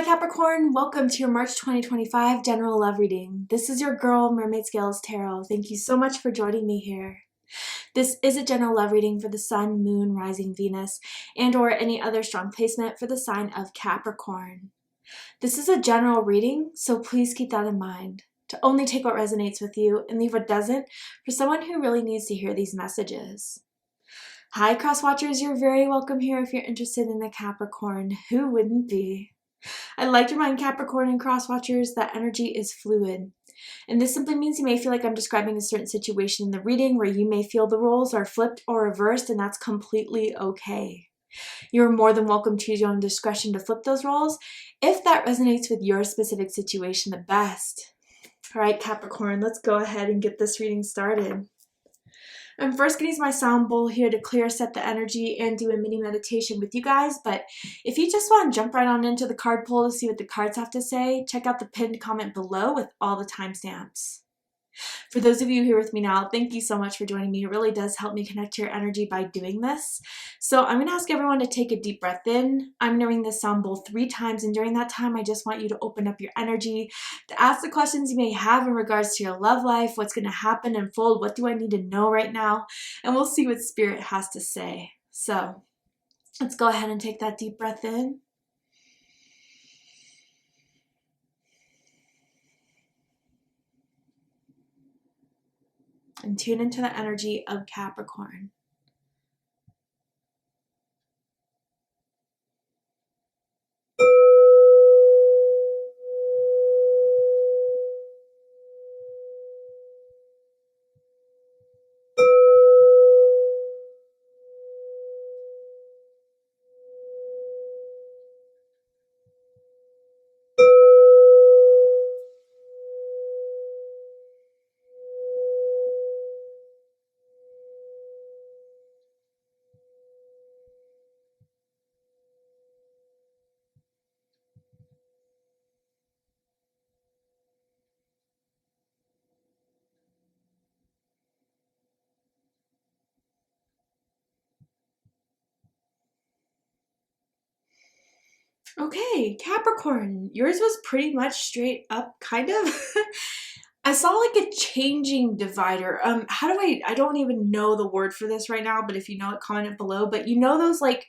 Hi Capricorn, welcome to your March 2025 general love reading. This is your girl Mermaid Scales Tarot. Thank you so much for joining me here. This is a general love reading for the Sun, Moon, Rising, Venus, and or any other strong placement for the sign of Capricorn. This is a general reading, so please keep that in mind. To only take what resonates with you and leave what doesn't for someone who really needs to hear these messages. Hi cross watchers, you're very welcome here if you're interested in a Capricorn. Who wouldn't be? I'd like to remind Capricorn and cross watchers that energy is fluid. And this simply means you may feel like I'm describing a certain situation in the reading where you may feel the roles are flipped or reversed, and that's completely okay. You're more than welcome to use your own discretion to flip those roles if that resonates with your specific situation the best. All right, Capricorn, let's go ahead and get this reading started. I'm first going to use my sound bowl here to clear set the energy and do a mini meditation with you guys, but if you just want to jump right on into the card pull to see what the cards have to say, check out the pinned comment below with all the timestamps. For those of you who are with me now, thank you so much for joining me. It really does help me connect to your energy by doing this. So I'm going to ask everyone to take a deep breath in. I'm going to ring the sound bowl 3 times, and during that time, I just want you to open up your energy to ask the questions you may have in regards to your love life, what's going to happen, unfold, what do I need to know right now, and we'll see what Spirit has to say. So let's go ahead and take that deep breath in. And tune into the energy of Capricorn. Okay, Capricorn, yours was pretty much straight up, kind of. I saw like a changing divider. I don't even know the word for this right now, but if you know it, comment it below. But you know those like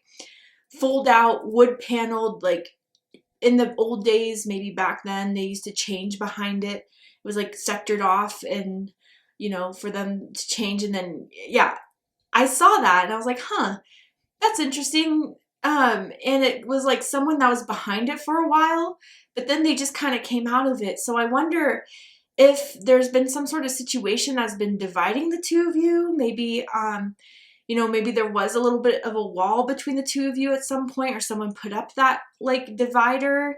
fold out wood paneled, like in the old days, maybe back then, they used to change behind it. It was like sectored off and, you know, for them to change. And then, yeah, I saw that and I was like, huh, that's interesting. And it was like someone that was behind it for a while, but then they just kind of came out of it. So I wonder if there's been some sort of situation that's been dividing the two of you. Maybe, you know, maybe there was a little bit of a wall between the two of you at some point, or someone put up that like divider.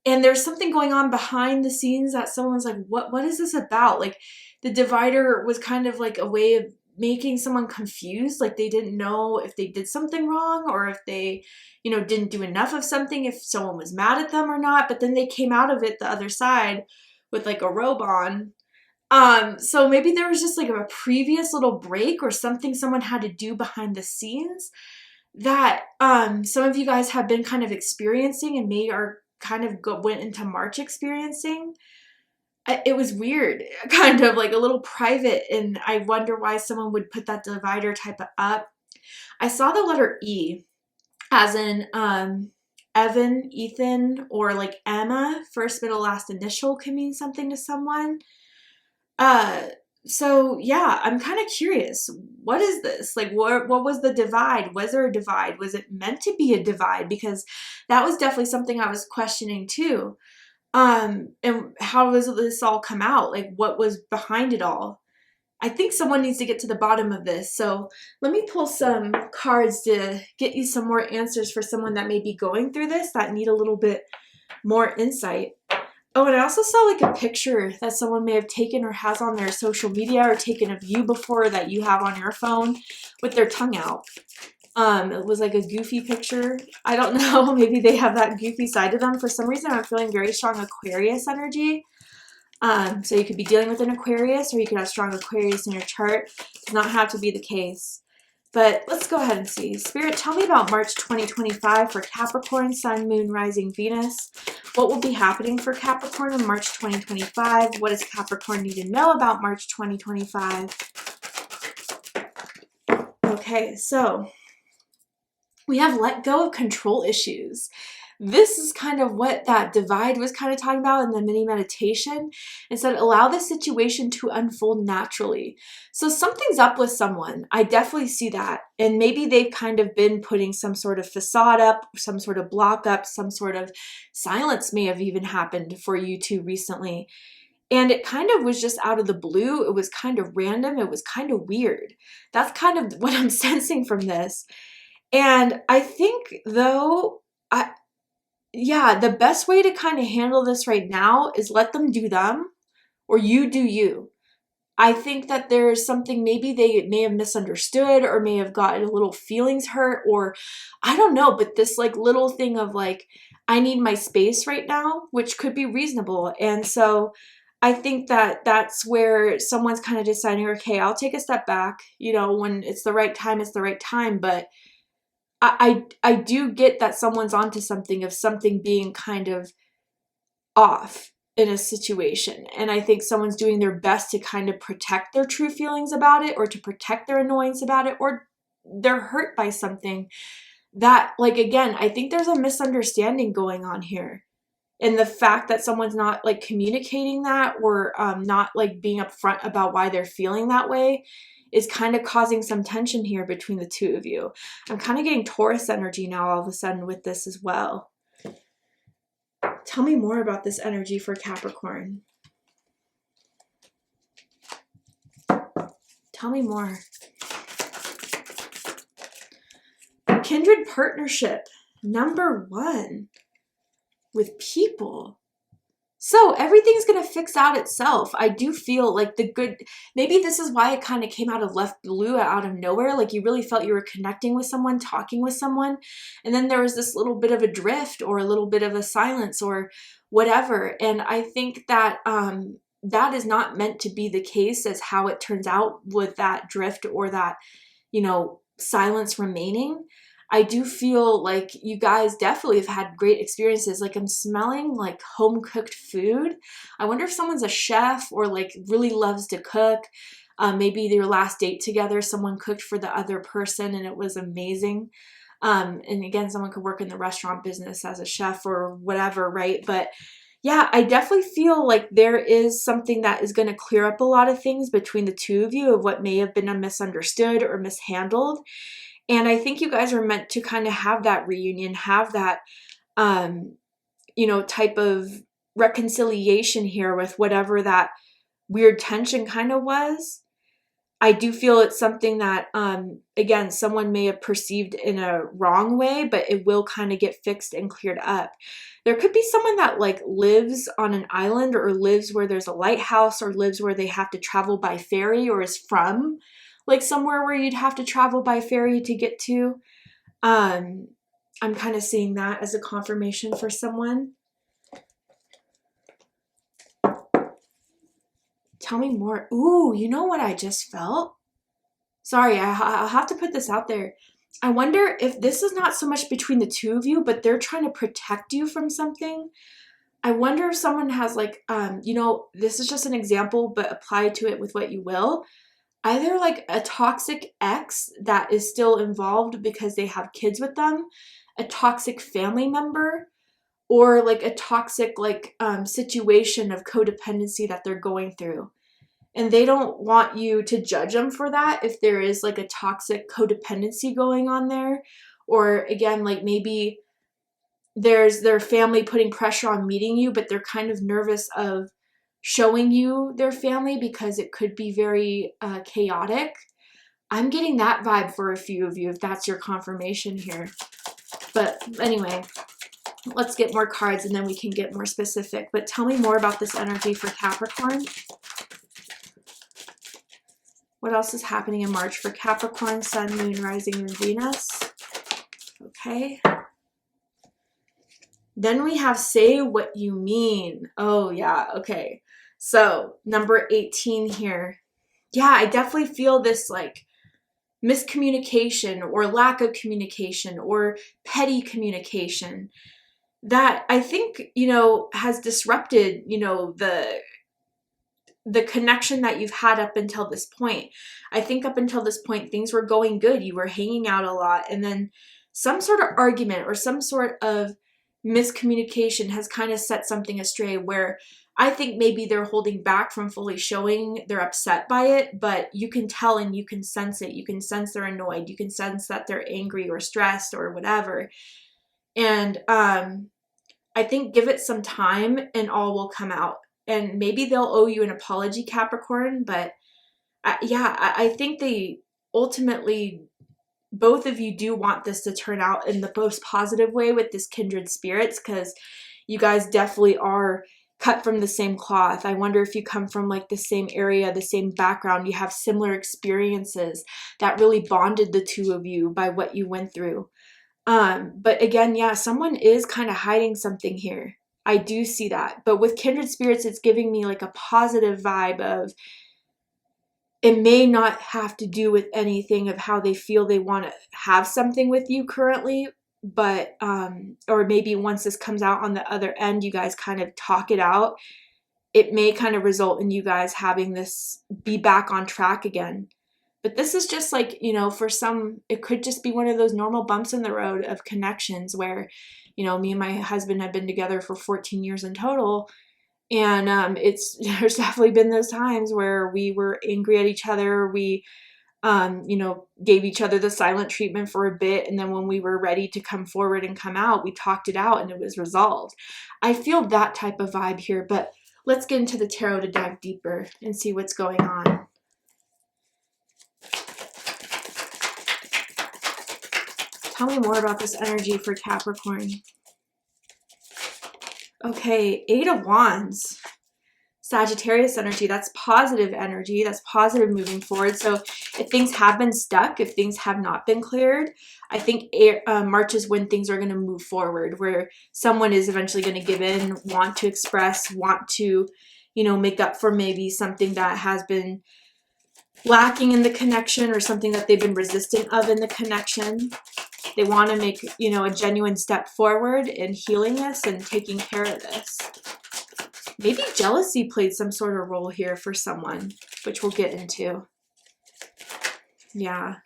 And there's something going on behind the scenes that someone's like, what is this about? Like the divider was kind of like a way of making someone confused, like they didn't know if they did something wrong or if they, you know, didn't do enough of something, if someone was mad at them or not, but then they came out of it the other side with like a robe on. So maybe there was just like a previous little break or something someone had to do behind the scenes that some of you guys have been kind of experiencing and may are kind of went into March experiencing. It was weird, kind of like a little private, and I wonder why someone would put that divider type of up. I saw the letter E, as in Evan, Ethan, or like Emma, first, middle, last initial can mean something to someone. So yeah, I'm kind of curious. What is this? Like, what was the divide? Was there a divide? Was it meant to be a divide? Because that was definitely something I was questioning too. And how does this all come out? Like, what was behind it all? I think someone needs to get to the bottom of this. So let me pull some cards to get you some more answers for someone that may be going through this, that need a little bit more insight. Oh, and I also saw like a picture that someone may have taken or has on their social media or taken of you before that you have on your phone with their tongue out. It was like a goofy picture. I don't know. Maybe they have that goofy side to them. For some reason, I'm feeling very strong Aquarius energy. So you could be dealing with an Aquarius, or you could have strong Aquarius in your chart. It does not have to be the case. But let's go ahead and see. Spirit, tell me about March 2025 for Capricorn, Sun, Moon, Rising, Venus. What will be happening for Capricorn in March 2025? What does Capricorn need to know about March 2025? Okay, so we have let go of control issues. This is kind of what that divide was kind of talking about in the mini meditation. It said, allow the situation to unfold naturally. So something's up with someone. I definitely see that. And maybe they've kind of been putting some sort of facade up, some sort of block up, some sort of silence may have even happened for you two recently. And it kind of was just out of the blue. It was kind of random. It was kind of weird. That's kind of what I'm sensing from this. And I think though, yeah, the best way to kind of handle this right now is let them do them, or you do you. I think that there's something, maybe they may have misunderstood or may have gotten a little feelings hurt, or I don't know, but this like little thing of like, I need my space right now, which could be reasonable. And so I think that that's where someone's kind of deciding, okay, I'll take a step back, you know, when it's the right time, it's the right time. But I do get that someone's onto something of something being kind of off in a situation. And I think someone's doing their best to kind of protect their true feelings about it, or to protect their annoyance about it, or they're hurt by something that, like, again, I think there's a misunderstanding going on here. And the fact that someone's not like communicating that, or not like being upfront about why they're feeling that way, is kind of causing some tension here between the two of you. I'm kind of getting Taurus energy now all of a sudden with this as well. Tell me more about this energy for Capricorn. Tell me more. Kindred partnership, #1 with people. So everything's going to fix out itself. I do feel like the good, maybe this is why it kind of came out of left blue, out of nowhere. Like you really felt you were connecting with someone, talking with someone. And then there was this little bit of a drift, or a little bit of a silence, or whatever. And I think that that is not meant to be the case as how it turns out with that drift, or that, you know, silence remaining. I do feel like you guys definitely have had great experiences. Like I'm smelling like home cooked food. I wonder if someone's a chef, or like really loves to cook. Maybe their last date together, someone cooked for the other person and it was amazing. And again, someone could work in the restaurant business as a chef or whatever, right? But yeah, I definitely feel like there is something that is going to clear up a lot of things between the two of you, of what may have been misunderstood or mishandled. And I think you guys are meant to kind of have that reunion, have that, you know, type of reconciliation here with whatever that weird tension kind of was. I do feel it's something that, again, someone may have perceived in a wrong way, but it will kind of get fixed and cleared up. There could be someone that like lives on an island, or lives where there's a lighthouse, or lives where they have to travel by ferry, or is from like somewhere where you'd have to travel by ferry to get to. I'm kind of seeing that as a confirmation for someone. Tell me more. Ooh, you know what I just felt? Sorry, I'll have to put this out there. I wonder if this is not so much between the two of you, but they're trying to protect you from something. I wonder if someone has like, you know, this is just an example, but apply to it with what you will. Either like a toxic ex that is still involved because they have kids with them, a toxic family member, or like a toxic like situation of codependency that they're going through. And they don't want you to judge them for that if there is like a toxic codependency going on there. Or again, like maybe there's their family putting pressure on meeting you, but they're kind of nervous of showing you their family because it could be very chaotic. I'm getting that vibe for a few of you, if that's your confirmation here. But anyway, let's get more cards and then we can get more specific. But tell me more about this energy for Capricorn. What else is happening in March for Capricorn, Sun, Moon, Rising, and Venus? Okay. Then we have say what you mean. Oh yeah, okay. So number 18 here. Yeah, I definitely feel this like miscommunication or lack of communication or petty communication that I think, has disrupted, the connection that you've had up until this point. I think up until this point, things were going good. You were hanging out a lot, and then some sort of argument or some sort of miscommunication has kind of set something astray, where I think maybe they're holding back from fully showing they're upset by it, but you can tell and you can sense it. You can sense they're annoyed. You can sense that they're angry or stressed or whatever. And I think give it some time and all will come out. And maybe they'll owe you an apology, Capricorn, but I think they ultimately, both of you do want this to turn out in the most positive way with this kindred spirits, because you guys definitely are cut from the same cloth. I wonder if you come from like the same area, the same background, you have similar experiences that really bonded the two of you by what you went through. But again, yeah, someone is kind of hiding something here. I do see that. But with kindred spirits, it's giving me like a positive vibe of it may not have to do with anything of how they feel they want to have something with you currently, but or maybe once this comes out on the other end, you guys kind of talk it out. It may kind of result in you guys having this be back on track again. But this is just like, for some, it could just be one of those normal bumps in the road of connections where, me and my husband have been together for 14 years in total. And there's definitely been those times where we were angry at each other. We, gave each other the silent treatment for a bit. And then when we were ready to come forward and come out, we talked it out and it was resolved. I feel that type of vibe here, but let's get into the tarot to dive deeper and see what's going on. Tell me more about this energy for Capricorn. Okay, 8 of Wands. Sagittarius energy, that's positive energy. That's positive moving forward. So if things have been stuck, if things have not been cleared, I think March is when things are going to move forward, where someone is eventually going to give in, want to express, want to, make up for maybe something that has been lacking in the connection or something that they've been resistant of in the connection. They want to make, a genuine step forward in healing this and taking care of this. Maybe jealousy played some sort of role here for someone, which we'll get into. Yeah.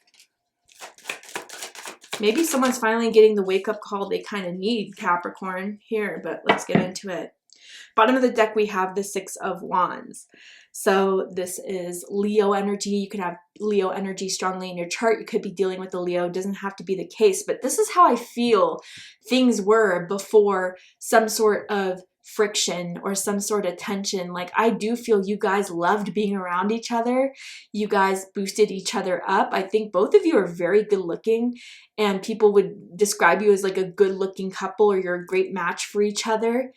Maybe someone's finally getting the wake-up call they kind of need, Capricorn, here, but let's get into it. Bottom of the deck, we have the 6 of Wands. So this is Leo energy. You could have Leo energy strongly in your chart. You could be dealing with a Leo. It doesn't have to be the case, but this is how I feel things were before some sort of friction or some sort of tension. Like, I do feel you guys loved being around each other. You guys boosted each other up. I think both of you are very good looking, and people would describe you as like a good looking couple, or you're a great match for each other.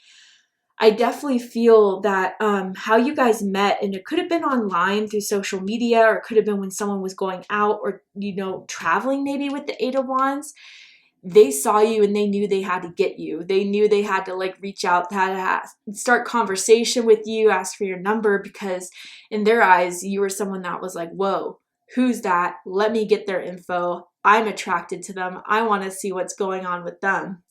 I definitely feel that how you guys met, and it could have been online through social media, or it could have been when someone was going out or, traveling maybe with the 8 of Wands. They saw you and they knew they had to get you. They knew they had to like reach out, start conversation with you, ask for your number, because in their eyes, you were someone that was like, whoa, who's that? Let me get their info. I'm attracted to them. I want to see what's going on with them.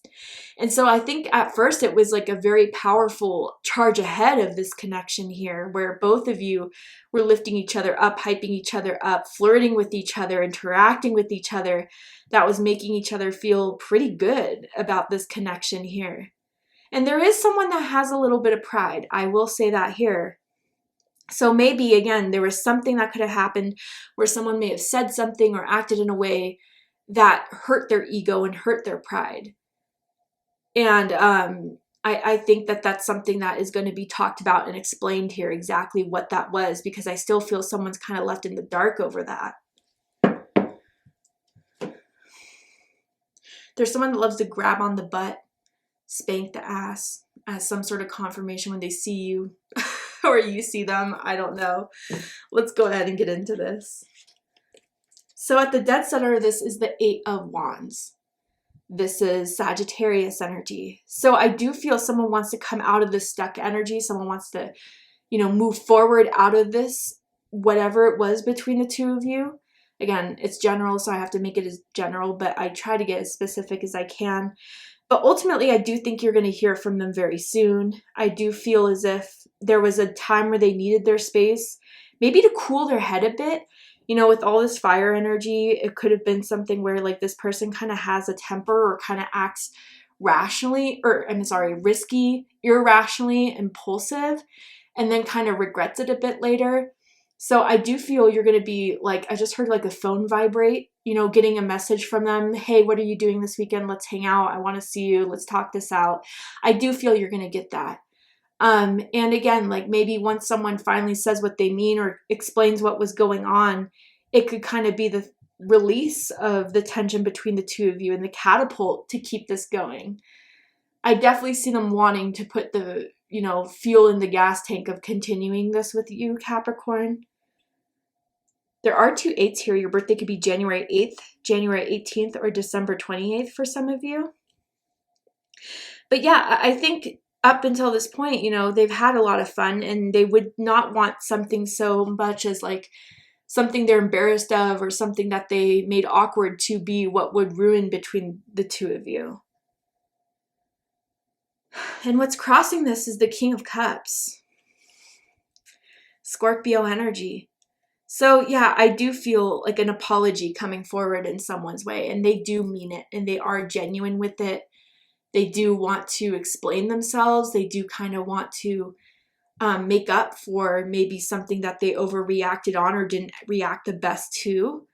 And so I think at first it was like a very powerful charge ahead of this connection here, where both of you were lifting each other up, hyping each other up, flirting with each other, interacting with each other. That was making each other feel pretty good about this connection here. And there is someone that has a little bit of pride. I will say that here. So maybe, again, there was something that could have happened where someone may have said something or acted in a way that hurt their ego and hurt their pride. And I think that that's something that is going to be talked about and explained here, exactly what that was, because I still feel someone's kind of left in the dark over that. There's someone that loves to grab on the butt, spank the ass as some sort of confirmation when they see you or you see them. I don't know. Let's go ahead and get into this. So at the dead center, this is the 8 of Wands. This is Sagittarius energy. So I do feel someone wants to come out of this stuck energy. Someone wants to, move forward out of this, whatever it was between the two of you. Again, it's general, so I have to make it as general, but I try to get as specific as I can. But ultimately, I do think you're going to hear from them very soon. I do feel as if there was a time where they needed their space, maybe to cool their head a bit. You know, with all this fire energy, it could have been something where like this person kind of has a temper or kind of acts rationally, or I'm sorry, risky, irrationally, impulsive, and then kind of regrets it a bit later. So I do feel you're going to be like, I just heard like a phone vibrate, you know, getting a message from them. Hey, what are you doing this weekend? Let's hang out. I want to see you. Let's talk this out. I do feel you're going to get that. And again, like maybe once someone finally says what they mean or explains what was going on, it could kind of be the release of the tension between the two of you and the catapult to keep this going. I definitely see them wanting to put the, you know, fuel in the gas tank of continuing this with you, Capricorn. There are 2 8s here. Your birthday could be January 8th, January 18th, or December 28th for some of you. But yeah, I think up until this point, you know, they've had a lot of fun and they would not want something so much as like something they're embarrassed of or something that they made awkward to be what would ruin between the two of you. And what's crossing this is the King of Cups. Scorpio energy. So yeah, I do feel like an apology coming forward in someone's way, and they do mean it and they are genuine with it. They do want to explain themselves. They do kind of want to make up for maybe something that they overreacted on or didn't react the best to.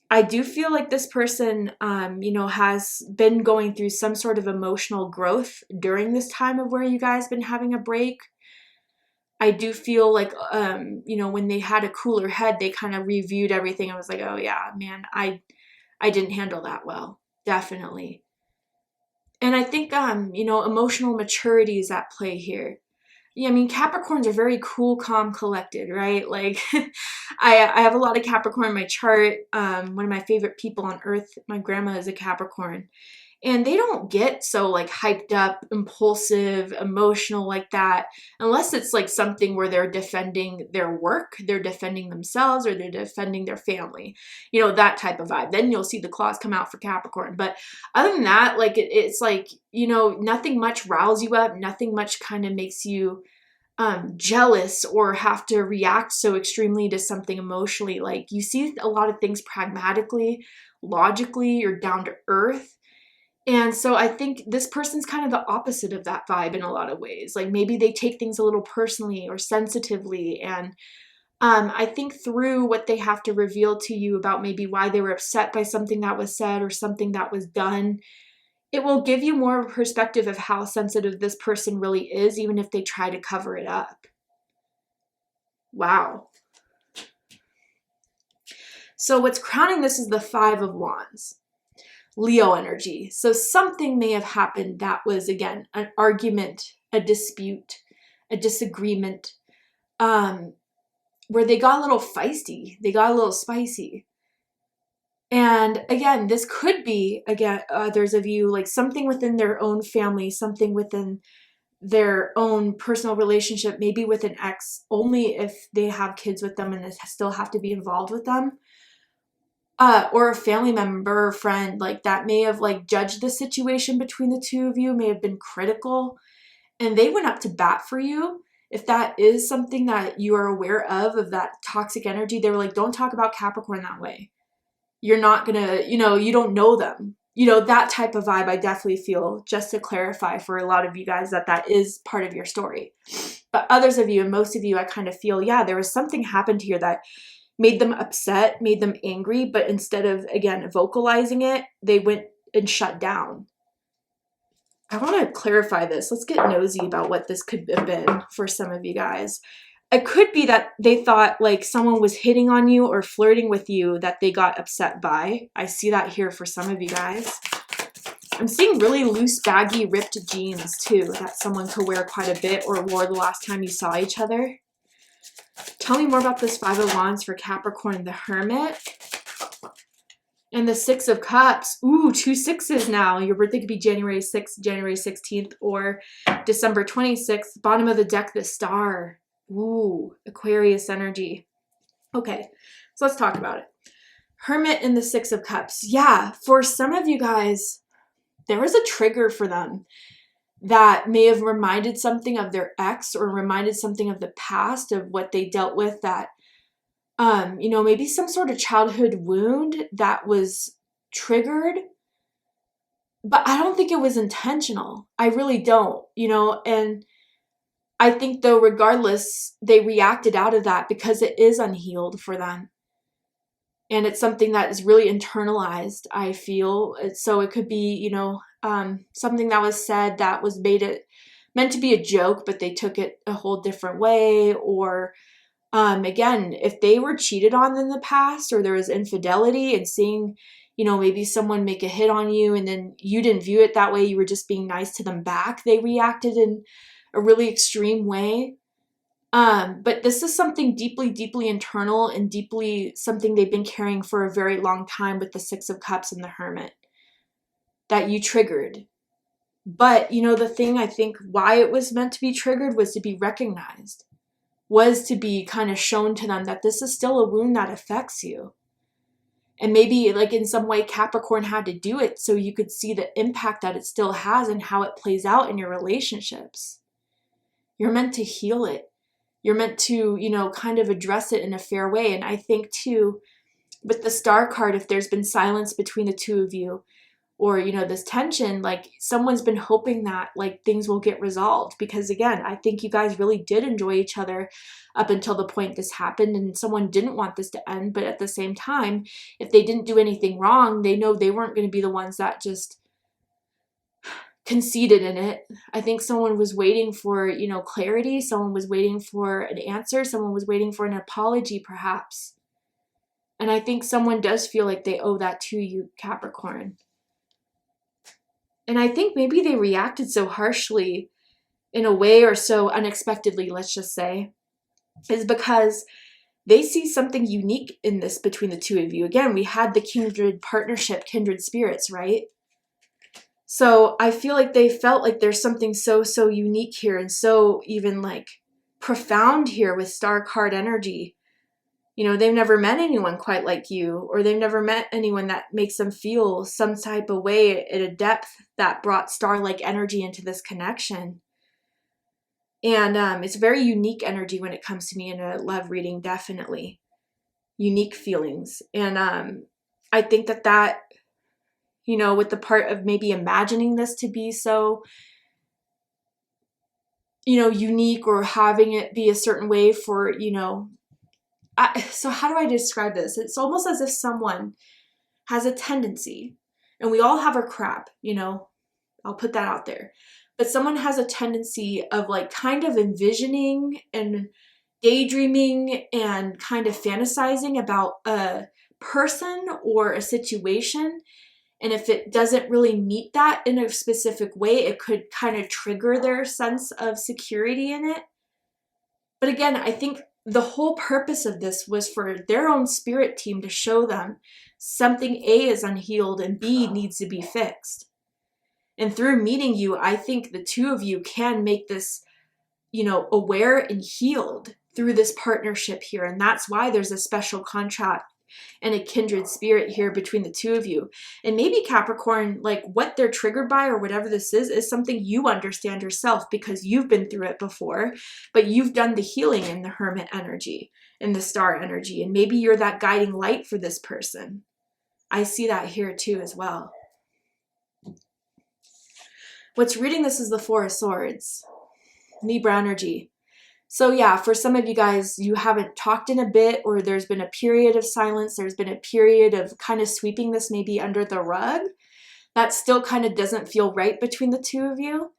I do feel like this person, you know, has been going through some sort of emotional growth during this time of where you guys been having a break. I do feel like, you know, when they had a cooler head, they kind of reviewed everything and was like, oh yeah, man, I didn't handle that well. Definitely. And I think, you know, emotional maturity is at play here. Yeah, I mean, Capricorns are very cool, calm, collected, right? Like, I have a lot of Capricorn in my chart. One of my favorite people on earth, my grandma is a Capricorn. And they don't get so like hyped up, impulsive, emotional like that, unless it's like something where they're defending their work, they're defending themselves, or they're defending their family, you know, that type of vibe. Then you'll see the claws come out for Capricorn. But other than that, like it's like, you know, nothing much riles you up, nothing much kind of makes you jealous or have to react so extremely to something emotionally. Like you see a lot of things pragmatically, logically, you're down to earth. And so I think this person's kind of the opposite of that vibe in a lot of ways. Like maybe they take things a little personally or sensitively. And I think through what they have to reveal to you about maybe why they were upset by something that was said or something that was done, it will give you more of a perspective of how sensitive this person really is, even if they try to cover it up. Wow. So what's crowning this is the 5 of Wands. Leo energy. So something may have happened that was, again, an argument, a dispute, a disagreement, where they got a little feisty, they got a little spicy. And again, this could be, again, others of you, like something within their own family, something within their own personal relationship, maybe with an ex, only if they have kids with them and they still have to be involved with them. Or a family member or friend like that may have like judged the situation between the two of you, may have been critical, and they went up to bat for you. If that is something that you are aware of that toxic energy, they were like, don't talk about Capricorn that way. You're not gonna, you know, you don't know them. You know, that type of vibe I definitely feel, just to clarify for a lot of you guys that is part of your story. But others of you and most of you, I kind of feel, yeah, there was something happened here that made them upset, made them angry, but instead of, again, vocalizing it, they went and shut down. I want to clarify this. Let's get nosy about what this could have been for some of you guys. It could be that they thought like someone was hitting on you or flirting with you that they got upset by. I see that here for some of you guys. I'm seeing really loose, baggy, ripped jeans too that someone could wear quite a bit or wore the last time you saw each other. Tell me more about this 5 of Wands for Capricorn, the Hermit. And the 6 of Cups. Ooh, 2 6s now. Your birthday could be January 6th, January 16th, or December 26th. Bottom of the deck, the Star. Ooh, Aquarius energy. Okay, so let's talk about it. Hermit and the Six of Cups. Yeah, for some of you guys, there was a trigger for them that may have reminded something of their ex or reminded something of the past of what they dealt with, that maybe some sort of childhood wound that was triggered, but I don't think it was intentional. I really don't, and I think though, regardless, they reacted out of that because it is unhealed for them. And it's something that is really internalized, I feel. So it could be, something that was said that was meant to be a joke, but they took it a whole different way. Or again, if they were cheated on in the past, or there was infidelity, and seeing, maybe someone make a hit on you and then you didn't view it that way, you were just being nice to them back, they reacted in a really extreme way. But this is something deeply, deeply internal and deeply something they've been carrying for a very long time with the Six of Cups and the Hermit that you triggered. But, the thing I think why it was meant to be triggered was to be recognized, was to be kind of shown to them that this is still a wound that affects you. And maybe like in some way Capricorn had to do it so you could see the impact that it still has and how it plays out in your relationships. You're meant to heal it. You're meant to, kind of address it in a fair way. And I think too, with the Star card, if there's been silence between the two of you, or, this tension, like someone's been hoping that like things will get resolved. Because again, I think you guys really did enjoy each other up until the point this happened, and someone didn't want this to end. But at the same time, if they didn't do anything wrong, they know they weren't going to be the ones that just conceded in it. I think someone was waiting for, clarity. Someone was waiting for an answer. Someone was waiting for an apology, perhaps. And I think someone does feel like they owe that to you, Capricorn. And I think maybe they reacted so harshly in a way, or so unexpectedly, let's just say, is because they see something unique in this between the two of you. Again, we had the kindred partnership, kindred spirits, right? So I feel like they felt like there's something so unique here, and so even like profound here with Star card energy. They've never met anyone quite like you, or they've never met anyone that makes them feel some type of way at a depth that brought star-like energy into this connection. And it's very unique energy when it comes to me in a love reading, definitely. Unique feelings. And I think that with the part of maybe imagining this to be so, unique, or having it be a certain way for, so how do I describe this? It's almost as if someone has a tendency, and we all have our crap, I'll put that out there. But someone has a tendency of like kind of envisioning and daydreaming and kind of fantasizing about a person or a situation. And if it doesn't really meet that in a specific way, it could kind of trigger their sense of security in it. But again, I think the whole purpose of this was for their own spirit team to show them something A is unhealed and B needs to be fixed. And through meeting you, I think the two of you can make this, aware and healed through this partnership here. And that's why there's a special contract and a kindred spirit here between the two of you. And maybe Capricorn, like what they're triggered by or whatever this is something you understand yourself because you've been through it before, but you've done the healing in the Hermit energy and the Star energy. And maybe you're that guiding light for this person. I see that here too as well. What's reading this is the Four of Swords, Libra energy. So yeah, for some of you guys, you haven't talked in a bit, or there's been a period of silence. There's been a period of kind of sweeping this maybe under the rug. That still kind of doesn't feel right between the two of you.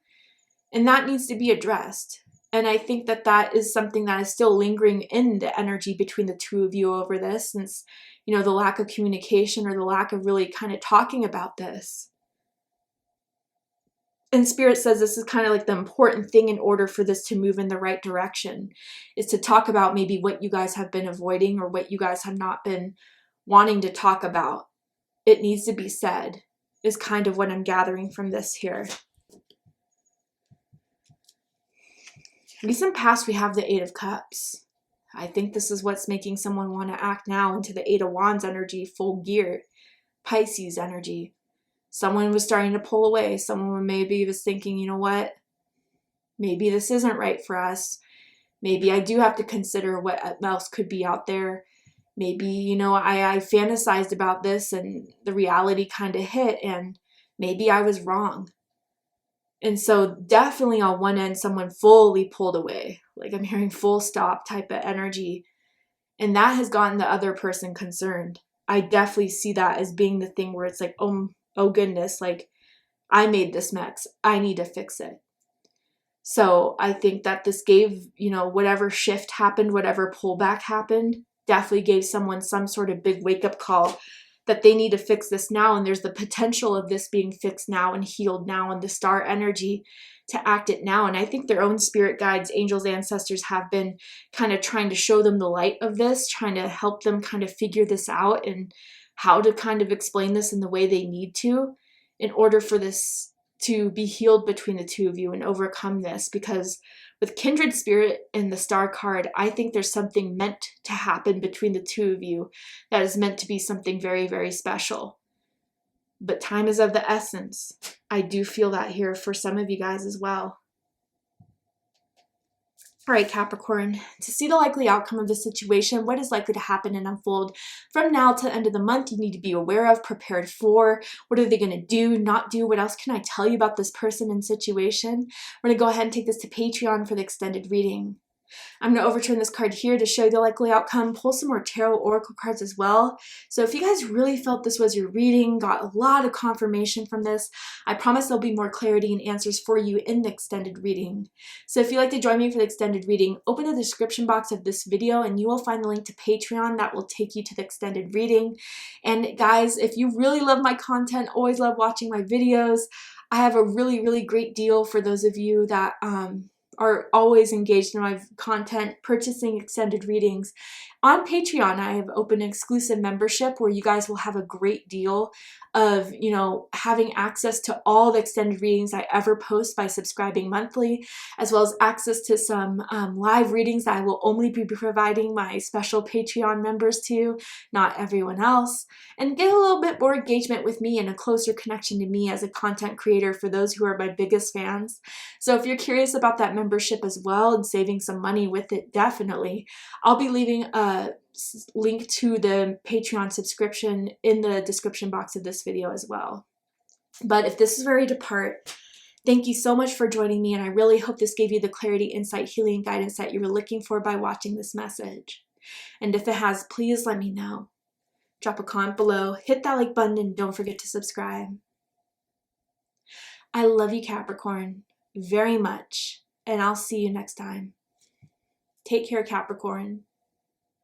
And that needs to be addressed. And I think that is something that is still lingering in the energy between the two of you over this, since, the lack of communication or the lack of really kind of talking about this. And Spirit says this is kind of like the important thing in order for this to move in the right direction, is to talk about maybe what you guys have been avoiding or what you guys have not been wanting to talk about. It needs to be said, is kind of what I'm gathering from this here. Recent past, we have the Eight of Cups. I think this is what's making someone want to act now into the Eight of Wands energy, full gear, Pisces energy. Someone was starting to pull away. Someone maybe was thinking, you know what? Maybe this isn't right for us. Maybe I do have to consider what else could be out there. Maybe, you know, I fantasized about this and the reality kind of hit, and maybe I was wrong. And so definitely on one end, someone fully pulled away. Like I'm hearing full stop type of energy. And that has gotten the other person concerned. I definitely see that as being the thing where it's like, oh goodness, like I made this mess. I need to fix it. So I think that this gave, you know, whatever shift happened, whatever pullback happened, definitely gave someone some sort of big wake up call that they need to fix this now. And there's the potential of this being fixed now and healed now, and the star energy to act it now. And I think their own spirit guides, angels, ancestors have been kind of trying to show them the light of this, trying to help them kind of figure this out and how to kind of explain this in the way they need to in order for this to be healed between the two of you and overcome this. Because with Kindred Spirit and the Star card, I think there's something meant to happen between the two of you that is meant to be something very, very special. But time is of the essence. I do feel that here for some of you guys as well. All right, Capricorn, to see the likely outcome of the situation, what is likely to happen and unfold from now to the end of the month, you need to be aware of, prepared for. What are they going to do, not do? What else can I tell you about this person and situation? We're going to go ahead and take this to Patreon for the extended reading. I'm going to overturn this card here to show you the likely outcome, pull some more tarot oracle cards as well. So if you guys really felt this was your reading, got a lot of confirmation from this, I promise there'll be more clarity and answers for you in the extended reading. So if you'd like to join me for the extended reading, open the description box of this video and you will find the link to Patreon that will take you to the extended reading. And guys, if you really love my content, always love watching my videos, I have a really, really great deal for those of you that are always engaged in my content, purchasing extended readings. On Patreon, I have opened an exclusive membership where you guys will have a great deal of, you know, having access to all the extended readings I ever post by subscribing monthly, as well as access to some live readings that I will only be providing my special Patreon members to, not everyone else, and get a little bit more engagement with me and a closer connection to me as a content creator for those who are my biggest fans. So if you're curious about that membership as well and saving some money with it, definitely, I'll be leaving a link to the Patreon subscription in the description box of this video as well. But if this is where you depart, thank you so much for joining me, and I really hope this gave you the clarity, insight, healing, guidance that you were looking for by watching this message. And if it has, please let me know. Drop a comment below, hit that like button, and don't forget to subscribe. I love you, Capricorn, very much, and I'll see you next time. Take care, Capricorn.